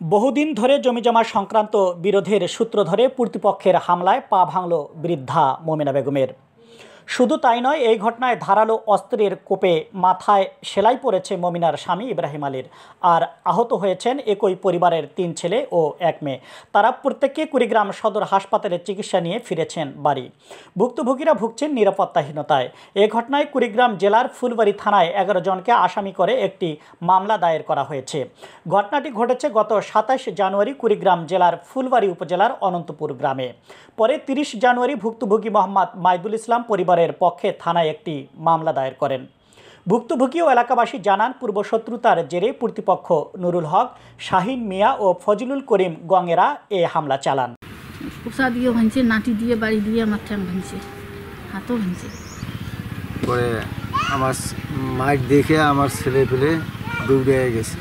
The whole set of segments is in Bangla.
বহুদিন ধরে জমিজমা সংক্রান্ত বিরোধের সূত্র ধরে প্রতিপক্ষের হামলায় পা ভাঙল বৃদ্ধা মোমেনা বেগমের। শুধু তাই নয়, এই ঘটনায় ধারালো অস্ত্রের কোপে মাথায় সেলাই পড়েছে মমিনার স্বামী ইব্রাহিম আলীর। আর আহত হয়েছেন একই পরিবারের ৩ ছেলে ও ১ মেয়ে। তারা প্রত্যেকে কুড়িগ্রাম সদর হাসপাতালে চিকিৎসা নিয়ে ফিরেছেন বাড়ি। ভুক্তভোগীরা ভুগছেন নিরাপত্তাহীনতায়। এ ঘটনায় কুড়িগ্রাম জেলার ফুলবাড়ী থানায় ১১ জনকে আসামি করে একটি মামলা দায়ের করা হয়েছে। ঘটনাটি ঘটেছে গত ২৭ জানুয়ারি কুড়িগ্রাম জেলার ফুলবাড়ী উপজেলার অনন্তপুর গ্রামে। পরে ৩০ জানুয়ারি ভুক্তভোগী মোহাম্মদ মাইদুল ইসলাম পরিবারের পক্ষে থানায় একটি মামলা দায়ের করেন। ভুক্তভোগী ও এলাকাবাসী জানান, পূর্বশত্রুতার জেরে প্রতিপক্ষ নুরুল হক, শাহিন মিয়া ও ফজলুল করিম গঙেরা এ হামলা চালান। কুসা দিয়ে ভাঙছে, নাটি দিয়ে বাড়ি দিয়ে আমার ঠ্যাং ভাঙছে, হাতও ভাঙছে। পরে আমার মাইক দেখে আমার ছেলে পেলে দৌড়ে গেছে,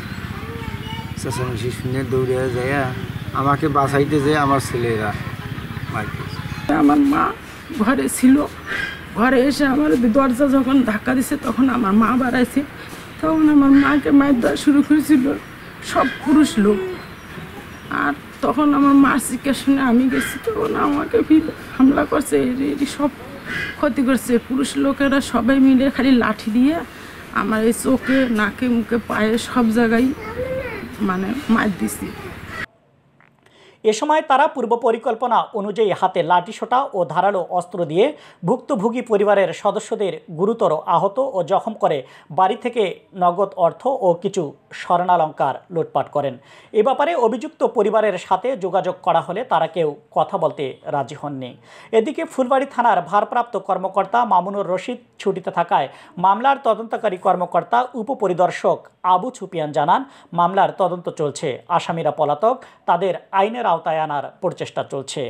চেঁচামেচি শুনে দৌড়ে যায় আমাকে বাঁচাইতে যায় আমার ছেলেরা মাইক। আমার মা ঘরে ছিল, ঘরে এসে আমার দরজা যখন ধাক্কা দিছে তখন আমার মা বাড়াইছে, তখন আমার মাকে মায়ের দেওয়া শুরু করেছিল সব পুরুষ লোক। আর তখন আমার মার চিৎকার শুনে আমি গেছি, তখন আমাকে হামলা করছে, এটি সব ক্ষতি করছে। পুরুষ লোকেরা সবাই মিলে খালি লাঠি দিয়ে আমার এই চোখে, নাকে, মুখে, পায়ে সব জায়গায় মার দিছি। এ সময় তারা পূর্ব পরিকল্পনা অনুযায়ী হাতে লাঠিসোঁটা ও ধারালো অস্ত্র দিয়ে ভুক্তভোগী পরিবারের সদস্যদের গুরুতর আহত ও জখম করে বাড়ি থেকে নগদ অর্থ ও কিছু স্বর্ণালংকার লুটপাট করেন। এ ব্যাপারে অভিযুক্ত পরিবারের সাথে যোগাযোগ করা হলে তারা কেউ কথা বলতে রাজি হননি। এদিকে ফুলবাড়ী থানার ভারপ্রাপ্ত কর্মকর্তা মামুনুর রশিদ ছুটিতে থাকায় মামলার তদন্তকারী কর্মকর্তা উপপরিদর্শক আবু সুফিয়ান জানান, মামলার তদন্ত চলছে, আসামিরা পলাতক, তাদের আইনের আওতায় আনার প্রচেষ্টা চলছে।